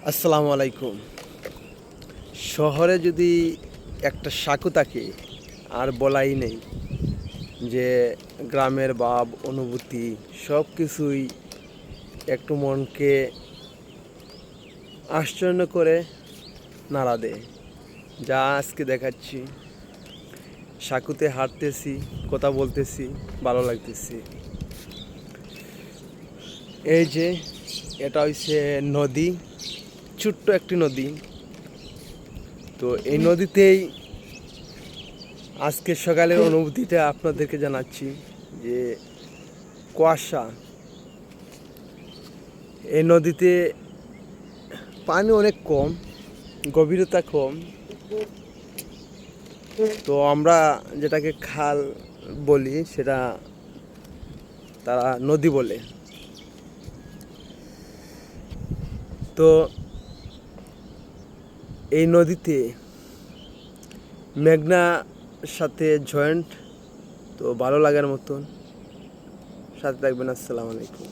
আসসালামু আলাইকুম। শহরে যদি একটা সাঁকো থাকে আর বলাই নেই যে গ্রামের ভাব অনুভূতি সব কিছুই একটু মনকে আশ্চর্য করে নাড়া দেয়। যা আজকে দেখাচ্ছি, সাঁকোতে হাঁটতেছি, কথা বলতেছি, ভালো লাগতেছি। এই যে এটা হচ্ছে নদী, ছোট্ট একটি নদী। তো এই নদীতেই আজকে সকালের অনুভূতিটা আপনাদেরকে জানাচ্ছি যে কুয়াশা, এই নদীতে পানি অনেক কম, গভীরতা কম। তো আমরা যেটাকে খাল বলি সেটা তারা নদী বলে। তো এই নদীতে মেঘনার সাথে জয়েন্ট, তো ভালো লাগার মতন। সাথে থাকবেন। আসসালামু আলাইকুম।